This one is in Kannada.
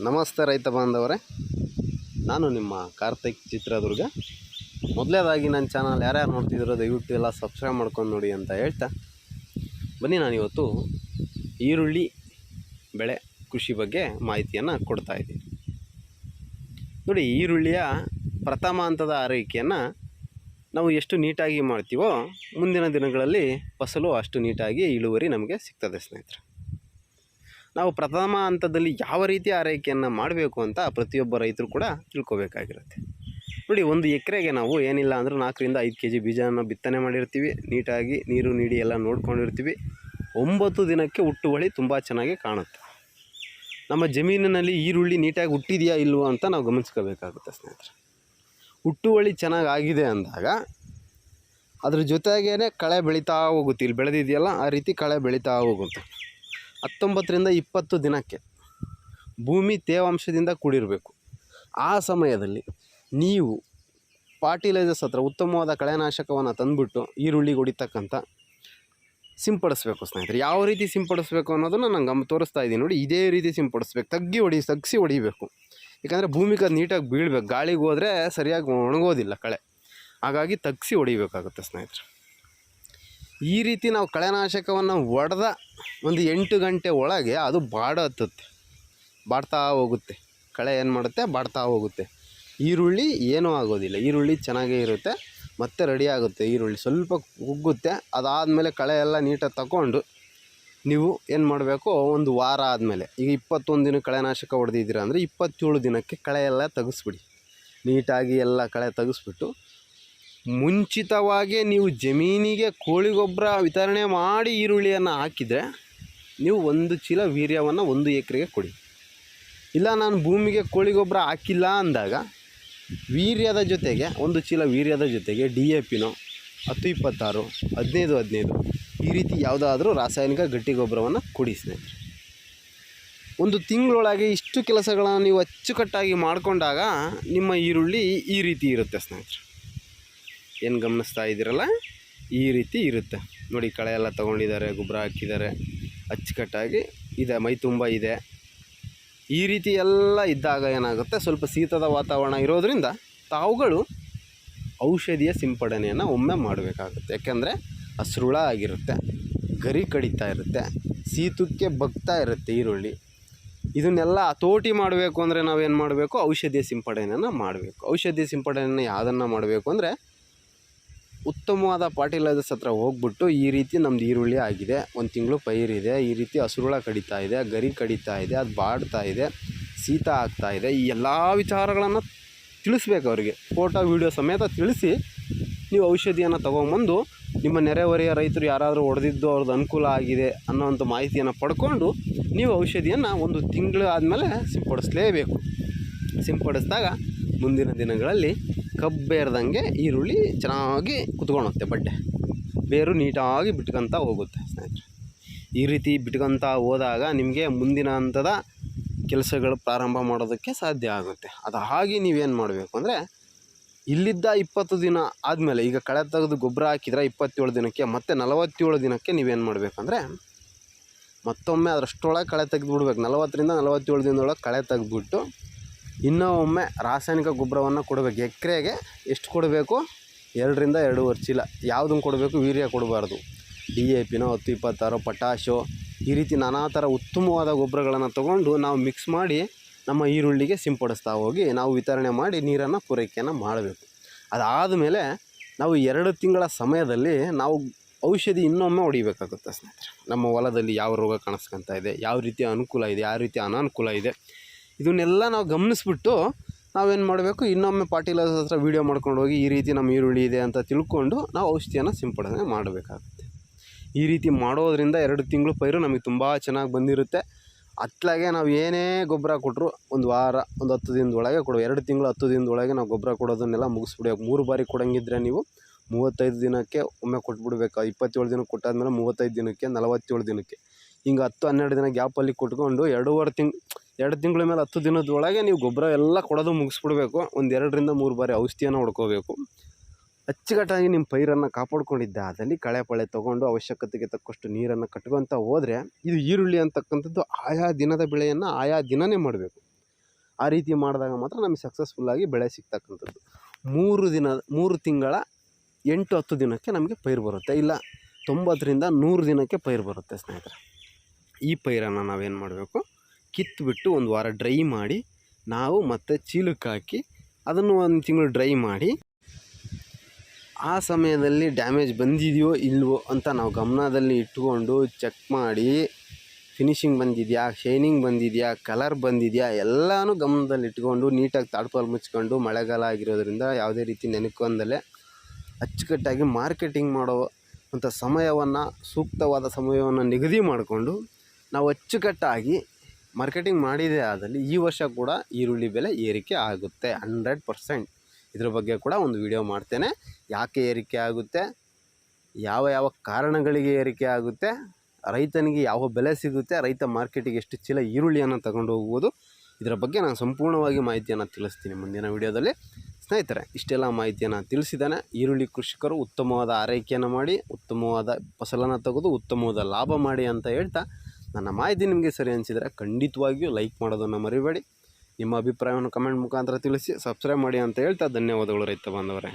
ನಮಸ್ತೆ ರೈತ ಬಾಂಧವರೇ, ನಾನು ನಿಮ್ಮ ಕಾರ್ತಿಕ್ ಚಿತ್ರದುರ್ಗ. ಮೊದಲೇದಾಗಿ ನನ್ನ ಚಾನಲ್ ಯಾರ್ಯಾರು ನೋಡ್ತಿದ್ದೀರೋ ದಯವಿಟ್ಟು ಎಲ್ಲ ಸಬ್ಸ್ಕ್ರೈಬ್ ಮಾಡ್ಕೊಂಡು ನೋಡಿ ಅಂತ ಹೇಳ್ತಾ ಬನ್ನಿ, ನಾನಿವತ್ತು ಈರುಳ್ಳಿ ಬೆಳೆ ಕೃಷಿ ಬಗ್ಗೆ ಮಾಹಿತಿಯನ್ನು ಕೊಡ್ತಾಯಿದ್ದೀನಿ. ನೋಡಿ, ಈರುಳ್ಳಿಯ ಪ್ರಥಮ ಹಂತದ ಆರೈಕೆಯನ್ನು ನಾವು ಎಷ್ಟು ನೀಟಾಗಿ ಮಾಡ್ತೀವೋ ಮುಂದಿನ ದಿನಗಳಲ್ಲಿ ಫಸಲು ಅಷ್ಟು ನೀಟಾಗಿ ಇಳುವರಿ ನಮಗೆ ಸಿಗ್ತದೆ ಸ್ನೇಹಿತರೆ. ನಾವು ಪ್ರಥಮ ಹಂತದಲ್ಲಿ ಯಾವ ರೀತಿ ಆರೈಕೆಯನ್ನು ಮಾಡಬೇಕು ಅಂತ ಪ್ರತಿಯೊಬ್ಬ ರೈತರು ಕೂಡ ತಿಳ್ಕೊಬೇಕಾಗಿರುತ್ತೆ. ನೋಡಿ, ಒಂದು ಎಕರೆಗೆ ನಾವು ಏನಿಲ್ಲ ಅಂದರೂ 4 ರಿಂದ 5 kg ಬೀಜವನ್ನು ಬಿತ್ತನೆ ಮಾಡಿರ್ತೀವಿ. ನೀಟಾಗಿ ನೀರು ನೀಡಿ ಎಲ್ಲ ನೋಡ್ಕೊಂಡಿರ್ತೀವಿ. 9 ದಿನಕ್ಕೆ ಹುಟ್ಟುವಳಿ ತುಂಬ ಚೆನ್ನಾಗಿ ಕಾಣುತ್ತೆ. ನಮ್ಮ ಜಮೀನಿನಲ್ಲಿ ಈರುಳ್ಳಿ ನೀಟಾಗಿ ಹುಟ್ಟಿದೆಯಾ ಇಲ್ವೋ ಅಂತ ನಾವು ಗಮನಿಸ್ಕೋಬೇಕಾಗುತ್ತೆ ಸ್ನೇಹಿತರೆ. ಹುಟ್ಟುವಳಿ ಚೆನ್ನಾಗಿ ಆಗಿದೆ ಅಂದಾಗ ಅದ್ರ ಜೊತೆಗೇ ಕಳೆ ಬೆಳೀತಾ ಹೋಗುತ್ತೆ. ಇಲ್ಲಿ ಬೆಳೆದಿದೆಯಲ್ಲ ಆ ರೀತಿ ಕಳೆ ಬೆಳೀತಾ ಹೋಗುತ್ತೆ. 19 ರಿಂದ 20 ದಿನಕ್ಕೆ ಭೂಮಿ ತೇವಾಂಶದಿಂದ ಕೂಡಿರಬೇಕು. ಆ ಸಮಯದಲ್ಲಿ ನೀವು ಫರ್ಟಿಲೈಸರ್ಸ್ ಹತ್ರ ಉತ್ತಮವಾದ ಕಳೆನಾಶಕವನ್ನು ತಂದುಬಿಟ್ಟು ಈರುಳ್ಳಿಗೆ ಹೊಡಿತಕ್ಕಂಥ ಸಿಂಪಡಿಸ್ಬೇಕು ಸ್ನೇಹಿತರೆ. ಯಾವ ರೀತಿ ಸಿಂಪಡಿಸ್ಬೇಕು ಅನ್ನೋದನ್ನು ನಾನು ತೋರಿಸ್ತಾ ಇದ್ದೀನಿ. ನೋಡಿ, ಇದೇ ರೀತಿ ಸಿಂಪಡಿಸ್ಬೇಕು. ತಗ್ಗಿಸಿ ಹೊಡಿಬೇಕು. ಯಾಕಂದರೆ ಭೂಮಿಗೆ ಅದು ನೀಟಾಗಿ ಬೀಳಬೇಕು. ಗಾಳಿಗೆ ಹೋದರೆ ಸರಿಯಾಗಿ ಒಣಗೋದಿಲ್ಲ ಕಳೆ. ಹಾಗಾಗಿ ತಗ್ಗಿಸಿ ಹೊಡಿಬೇಕಾಗುತ್ತೆ ಸ್ನೇಹಿತರೆ. ಈ ರೀತಿ ನಾವು ಕಳೆನಾಶಕವನ್ನು ಹೊಡೆದ ಒಂದು 8 ಗಂಟೆ ಒಳಗೆ ಅದು ಬಾಡ್ತಾ ಹೋಗುತ್ತೆ. ಕಳೆ ಏನು ಮಾಡುತ್ತೆ, ಬಾಡ್ತಾ ಹೋಗುತ್ತೆ. ಈರುಳ್ಳಿ ಏನೂ ಆಗೋದಿಲ್ಲ. ಈರುಳ್ಳಿ ಚೆನ್ನಾಗೇ ಇರುತ್ತೆ, ಮತ್ತೆ ರೆಡಿ ಆಗುತ್ತೆ. ಈರುಳ್ಳಿ ಸ್ವಲ್ಪ ಕುಗ್ಗುತ್ತೆ. ಅದಾದಮೇಲೆ ಕಳೆ ಎಲ್ಲ ನೀಟಾಗಿ ತಗೊಂಡು ನೀವು ಏನು ಮಾಡಬೇಕು, ಒಂದು ವಾರ ಆದಮೇಲೆ, ಈಗ 21 ದಿನ ಕಳೆನಾಶಕ ಹೊಡೆದಿದ್ದೀರ ಅಂದರೆ 27 ದಿನಕ್ಕೆ ಕಳೆ ಎಲ್ಲ ತೆಗೆಸ್ಬಿಡಿ. ನೀಟಾಗಿ ಎಲ್ಲ ಕಳೆ ತೆಗೆಸ್ಬಿಟ್ಟು ಮುಂಚಿತವಾಗಿ ನೀವು ಜಮೀನಿಗೆ ಕೋಳಿ ಗೊಬ್ಬರ ವಿತರಣೆ ಮಾಡಿ ಈರುಳ್ಳಿಯನ್ನು ಹಾಕಿದರೆ ನೀವು 1 ಚೀಲ ವೀರ್ಯವನ್ನು 1 ಎಕರೆಗೆ ಕೊಡಿ. ಇಲ್ಲ, ನಾನು ಭೂಮಿಗೆ ಕೋಳಿ ಗೊಬ್ಬರ ಹಾಕಿಲ್ಲ ಅಂದಾಗ ವೀರ್ಯದ ಜೊತೆಗೆ 1 ಚೀಲ ವೀರ್ಯದ ಜೊತೆಗೆ DAPನೋ 10-26, 15-15 ಈ ರೀತಿ ಯಾವುದಾದ್ರೂ ರಾಸಾಯನಿಕ ಗಟ್ಟಿ ಗೊಬ್ಬರವನ್ನು ಕೊಡಿ ಸ್ನೇಹಿತರೆ. 1 ತಿಂಗಳೊಳಗೆ ಇಷ್ಟು ಕೆಲಸಗಳನ್ನು ನೀವು ಅಚ್ಚುಕಟ್ಟಾಗಿ ಮಾಡಿಕೊಂಡಾಗ ನಿಮ್ಮ ಈರುಳ್ಳಿ ಈ ರೀತಿ ಇರುತ್ತೆ ಸ್ನೇಹಿತರೆ. ಏನು ಗಮನಿಸ್ತಾ ಇದ್ದೀರಲ್ಲ, ಈ ರೀತಿ ಇರುತ್ತೆ. ನೋಡಿ, ಕಳೆ ಎಲ್ಲ ತೊಗೊಂಡಿದ್ದಾರೆ, ಗೊಬ್ಬರ ಹಾಕಿದ್ದಾರೆ, ಅಚ್ಚುಕಟ್ಟಾಗಿ ಇದೆ, ಮೈ ತುಂಬ ಇದೆ. ಈ ರೀತಿ ಎಲ್ಲ ಇದ್ದಾಗ ಏನಾಗುತ್ತೆ, ಸ್ವಲ್ಪ ಶೀತದ ವಾತಾವರಣ ಇರೋದರಿಂದ ತಾವುಗಳು ಔಷಧಿಯ ಸಿಂಪಡಣೆಯನ್ನು ಒಮ್ಮೆ ಮಾಡಬೇಕಾಗುತ್ತೆ. ಯಾಕೆಂದರೆ ಹಸ್ರುಳ ಆಗಿರುತ್ತೆ, ಗರಿ ಕಡಿತಾ ಇರುತ್ತೆ, ಶೀತಕ್ಕೆ ಬಗ್ತಾ ಇರುತ್ತೆ ಈರುಳ್ಳಿ. ಇದನ್ನೆಲ್ಲ ಹತೋಟಿ ಮಾಡಬೇಕು ಅಂದರೆ ನಾವೇನು ಮಾಡಬೇಕು, ಔಷಧಿಯ ಸಿಂಪಡಣೆಯನ್ನು ಮಾಡಬೇಕು. ಔಷಧಿಯ ಸಿಂಪಡಣೆಯನ್ನು ಯಾವುದನ್ನು ಮಾಡಬೇಕು ಅಂದರೆ, ಉತ್ತಮವಾದ ಫರ್ಟಿಲೈಸರ್ಸ್ ಹತ್ರ ಹೋಗ್ಬಿಟ್ಟು ಈ ರೀತಿ ನಮ್ಮದು ಈರುಳ್ಳಿ ಆಗಿದೆ, 1 ತಿಂಗಳು ಪೈರಿದೆ, ಈ ರೀತಿ ಹಸುರುಳ ಕಡಿತಾ ಇದೆ, ಗರಿ ಕಡಿತಾ ಇದೆ, ಅದು ಬಾಡ್ತಾ ಇದೆ, ಶೀತ ಆಗ್ತಾ ಇದೆ, ಈ ಎಲ್ಲ ವಿಚಾರಗಳನ್ನು ತಿಳಿಸ್ಬೇಕು ಅವರಿಗೆ. ಫೋಟೋ ವೀಡಿಯೋ ಸಮೇತ ತಿಳಿಸಿ ನೀವು ಔಷಧಿಯನ್ನು ತೊಗೊಂಬಂದು ನಿಮ್ಮ ನೆರೆಹೊರೆಯ ರೈತರು ಯಾರಾದರೂ ಹೊಡೆದಿದ್ದು ಅವ್ರದ್ದು ಅನುಕೂಲ ಆಗಿದೆ ಅನ್ನೋವಂಥ ಮಾಹಿತಿಯನ್ನು ಪಡ್ಕೊಂಡು ನೀವು ಔಷಧಿಯನ್ನು 1 ತಿಂಗಳು ಆದಮೇಲೆ ಸಿಂಪಡಿಸಲೇಬೇಕು. ಸಿಂಪಡಿಸಿದಾಗ ಮುಂದಿನ ದಿನಗಳಲ್ಲಿ ಕಬ್ಬೇರ್ದಂಗೆ ಈರುಳ್ಳಿ ಚೆನ್ನಾಗಿ ಕುತ್ಕೊಳುತ್ತೆ. ಬೇರು ನೀಟಾಗಿ ಬಿಟ್ಕೊತ ಹೋಗುತ್ತೆ ಸ್ನೇಹಿತರೆ. ಈ ರೀತಿ ಬಿಟ್ಕೊತ ಹೋದಾಗ ನಿಮಗೆ ಮುಂದಿನ ಹಂತದ ಕೆಲಸಗಳು ಪ್ರಾರಂಭ ಮಾಡೋದಕ್ಕೆ ಸಾಧ್ಯ ಆಗುತ್ತೆ. ಅದು ಹಾಗೆ ನೀವೇನು ಮಾಡಬೇಕು ಅಂದರೆ, ಇಲ್ಲಿದ್ದ 20 ದಿನ ಆದಮೇಲೆ, ಈಗ ಕಳೆ ತೆಗೆದು ಗೊಬ್ಬರ ಹಾಕಿದರೆ 27 ದಿನಕ್ಕೆ ಮತ್ತು 47 ದಿನಕ್ಕೆ ನೀವೇನು ಮಾಡಬೇಕಂದ್ರೆ, ಮತ್ತೊಮ್ಮೆ ಅದರಷ್ಟೊಳಗೆ ಕಳೆ ತೆಗೆದುಬಿಡ್ಬೇಕು. 40 ರಿಂದ 47 ದಿನದೊಳಗೆ ಕಳೆ ತೆಗೆದುಬಿಟ್ಟು ಇನ್ನೂ ಒಮ್ಮೆ ರಾಸಾಯನಿಕ ಗೊಬ್ಬರವನ್ನು ಕೊಡಬೇಕು. ಎಕರೆಗೆ ಎಷ್ಟು ಕೊಡಬೇಕು, 2 ರಿಂದ 2.5 ಚೀಲ. ಯಾವುದನ್ನು ಕೊಡಬೇಕು, ವೀರ್ಯ ಕೊಡಬಾರ್ದು. DAPನೋ 10-26, ಪೊಟ್ಯಾಶೋ, ಈ ರೀತಿ ನಾನಾ ಥರ ಉತ್ತಮವಾದ ಗೊಬ್ಬರಗಳನ್ನು ತೊಗೊಂಡು ನಾವು ಮಿಕ್ಸ್ ಮಾಡಿ ನಮ್ಮ ಈರುಳ್ಳಿಗೆ ಸಿಂಪಡಿಸ್ತಾ ಹೋಗಿ ನಾವು ವಿತರಣೆ ಮಾಡಿ ನೀರನ್ನು ಪೂರೈಕೆಯನ್ನು ಮಾಡಬೇಕು. ಅದಾದಮೇಲೆ ನಾವು 2 ತಿಂಗಳ ಸಮಯದಲ್ಲಿ ನಾವು ಔಷಧಿ ಇನ್ನೊಮ್ಮೆ ಹೊಡಿಬೇಕಾಗುತ್ತೆ ಸ್ನೇಹಿತರೆ. ನಮ್ಮ ಹೊಲದಲ್ಲಿ ಯಾವ ರೋಗ ಕಾಣಿಸ್ಕೊತಾ ಇದೆ, ಯಾವ ರೀತಿ ಅನುಕೂಲ ಇದೆ, ಯಾವ ರೀತಿ ಅನಾನುಕೂಲ ಇದೆ, ಇದನ್ನೆಲ್ಲ ನಾವು ಗಮನಿಸ್ಬಿಟ್ಟು ನಾವೇನು ಮಾಡಬೇಕು, ಇನ್ನೊಮ್ಮೆ ಫರ್ಟಿಲೈಸರ್ಸ್ ಹತ್ರ ವೀಡಿಯೋ ಮಾಡ್ಕೊಂಡು ಹೋಗಿ ಈ ರೀತಿ ನಮ್ಮ ಈರುಳ್ಳಿ ಇದೆ ಅಂತ ತಿಳ್ಕೊಂಡು ನಾವು ಔಷಧಿಯನ್ನು ಸಿಂಪಡಣೆ ಮಾಡಬೇಕಾಗುತ್ತೆ. ಈ ರೀತಿ ಮಾಡೋದರಿಂದ 2 ತಿಂಗಳು ಪೈರು ನಮಗೆ ತುಂಬ ಚೆನ್ನಾಗಿ ಬಂದಿರುತ್ತೆ. ಅತ್ಲಾಗೆ ನಾವು ಏನೇ ಗೊಬ್ಬರ ಕೊಟ್ಟರು ಒಂದು ವಾರ, ಒಂದು 10 ದಿನದೊಳಗೆ 2 ತಿಂಗಳು 10 ದಿನದೊಳಗೆ ನಾವು ಗೊಬ್ಬರ ಕೊಡೋದನ್ನೆಲ್ಲ ಮುಗಿಸ್ಬಿಡ್ಬೇಕು. 3 ಬಾರಿ ಕೊಡೋಂಗಿದ್ರೆ ನೀವು 35 ದಿನಕ್ಕೆ ಒಮ್ಮೆ ಕೊಟ್ಬಿಡ್ಬೇಕು. 27 ದಿನಕ್ಕೆ ಕೊಟ್ಟಾದ್ಮೇಲೆ 35 ದಿನಕ್ಕೆ, 47 ದಿನಕ್ಕೆ, ಹಿಂಗೆ 10-12 ದಿನ ಗ್ಯಾಪಲ್ಲಿ ಕೊಟ್ಕೊಂಡು 2 ತಿಂಗಳ ಮೇಲೆ 10 ದಿನದೊಳಗೆ ನೀವು ಗೊಬ್ಬರ ಎಲ್ಲ ಕೊಡೋದು ಮುಗಿಸ್ಬಿಡ್ಬೇಕು. ಒಂದು 2 ರಿಂದ 3 ಬಾರಿ ಔಷಧಿಯನ್ನು ಹೊಡ್ಕೋಬೇಕು. ಅಚ್ಚುಕಟ್ಟಾಗಿ ನಿಮ್ಮ ಪೈರನ್ನು ಕಾಪಾಡ್ಕೊಂಡಿದ್ದೆ ಅದಲ್ಲಿ ಕಳೆ ಪಳೆ ತೊಗೊಂಡು ಅವಶ್ಯಕತೆಗೆ ತಕ್ಕಷ್ಟು ನೀರನ್ನು ಕಟ್ಕೊತ ಹೋದರೆ, ಇದು ಈರುಳ್ಳಿ ಅಂತಕ್ಕಂಥದ್ದು ಆಯಾ ದಿನದ ಬೆಳೆಯನ್ನು ಆಯಾ ದಿನವೇ ಮಾಡಬೇಕು. ಆ ರೀತಿ ಮಾಡಿದಾಗ ಮಾತ್ರ ನಮಗೆ ಸಕ್ಸಸ್ಫುಲ್ಲಾಗಿ ಬೆಳೆ ಸಿಗ್ತಕ್ಕಂಥದ್ದು. 3 ತಿಂಗಳ 8-10 ದಿನಕ್ಕೆ ನಮಗೆ ಪೈರು ಬರುತ್ತೆ, ಇಲ್ಲ 90ರಿಂದ 100 ದಿನಕ್ಕೆ ಪೈರು ಬರುತ್ತೆ ಸ್ನೇಹಿತರೆ. ಈ ಪೈರನ್ನು ನಾವೇನು ಮಾಡಬೇಕು, ಕಿತ್ತುಬಿಟ್ಟು 1 ವಾರ ಡ್ರೈ ಮಾಡಿ ನಾವು ಮತ್ತೆ ಚೀಲಕ್ಕೆ ಹಾಕಿ ಅದನ್ನು 1 ತಿಂಗಳು ಡ್ರೈ ಮಾಡಿ, ಆ ಸಮಯದಲ್ಲಿ ಡ್ಯಾಮೇಜ್ ಬಂದಿದೆಯೋ ಇಲ್ವೋ ಅಂತ ನಾವು ಗಮನದಲ್ಲಿ ಇಟ್ಕೊಂಡು ಚೆಕ್ ಮಾಡಿ, ಫಿನಿಷಿಂಗ್ ಬಂದಿದೆಯಾ, ಶೈನಿಂಗ್ ಬಂದಿದೆಯಾ, ಕಲರ್ ಬಂದಿದೆಯಾ ಎಲ್ಲನೂ ಗಮನದಲ್ಲಿ ಇಟ್ಕೊಂಡು ನೀಟಾಗಿ ತಾಡ್ಪಾಲು ಮುಚ್ಕೊಂಡು, ಮಳೆಗಾಲ ಆಗಿರೋದ್ರಿಂದ ಯಾವುದೇ ರೀತಿ ನೆನಕೊಂದಲೇ ಅಚ್ಚುಕಟ್ಟಾಗಿ ಮಾರ್ಕೆಟಿಂಗ್ ಮಾಡೋ ಅಂಥ ಸಮಯವನ್ನು, ಸೂಕ್ತವಾದ ಸಮಯವನ್ನು ನಿಗದಿ ಮಾಡಿಕೊಂಡು ನಾವು ಅಚ್ಚುಕಟ್ಟಾಗಿ ಮಾರ್ಕೆಟಿಂಗ್ ಮಾಡಿದೇ ಆದಲ್ಲಿ ಈ ವರ್ಷ ಕೂಡ ಈರುಳ್ಳಿ ಬೆಲೆ ಏರಿಕೆ ಆಗುತ್ತೆ 100%. ಇದ್ರ ಬಗ್ಗೆ ಕೂಡ ಒಂದು ವಿಡಿಯೋ ಮಾಡ್ತೇನೆ. ಯಾಕೆ ಏರಿಕೆ ಆಗುತ್ತೆ, ಯಾವ ಕಾರಣಗಳಿಗೆ ಏರಿಕೆ ಆಗುತ್ತೆ, ರೈತನಿಗೆ ಯಾವ ಬೆಲೆ ಸಿಗುತ್ತೆ, ರೈತ ಮಾರ್ಕೆಟಿಗೆ ಎಷ್ಟು ಚೀಲ ಈರುಳ್ಳಿಯನ್ನು ತಗೊಂಡು ಹೋಗ್ಬೋದು, ಇದರ ಬಗ್ಗೆ ನಾನು ಸಂಪೂರ್ಣವಾಗಿ ಮಾಹಿತಿಯನ್ನು ತಿಳಿಸ್ತೀನಿ ಮುಂದಿನ ವಿಡಿಯೋದಲ್ಲಿ. ಸ್ನೇಹಿತರೆ, ಇಷ್ಟೆಲ್ಲ ಮಾಹಿತಿಯನ್ನು ತಿಳಿಸಿದ್ದಾನೆ. ಈರುಳ್ಳಿ ಕೃಷಿಕರು ಉತ್ತಮವಾದ ಆರೈಕೆಯನ್ನು ಮಾಡಿ, ಉತ್ತಮವಾದ ಫಸಲನ್ನು ತೆಗೆದು ಉತ್ತಮವಾದ ಲಾಭ ಮಾಡಿ ಅಂತ ಹೇಳ್ತಾ, ನನ್ನ ಮಾಹಿತಿ ನಿಮಗೆ ಸರಿ ಅನಿಸಿದರೆ ಖಂಡಿತವಾಗಿಯೂ ಲೈಕ್ ಮಾಡೋದನ್ನು ಮರಿಬೇಡಿ. ನಿಮ್ಮ ಅಭಿಪ್ರಾಯವನ್ನು ಕಮೆಂಟ್ ಮುಖಾಂತರ ತಿಳಿಸಿ, ಸಬ್ಸ್ಕ್ರೈಬ್ ಮಾಡಿ ಅಂತ ಹೇಳ್ತಾ ಧನ್ಯವಾದಗಳು ರೈತ ಬಾಂಧವರೇ.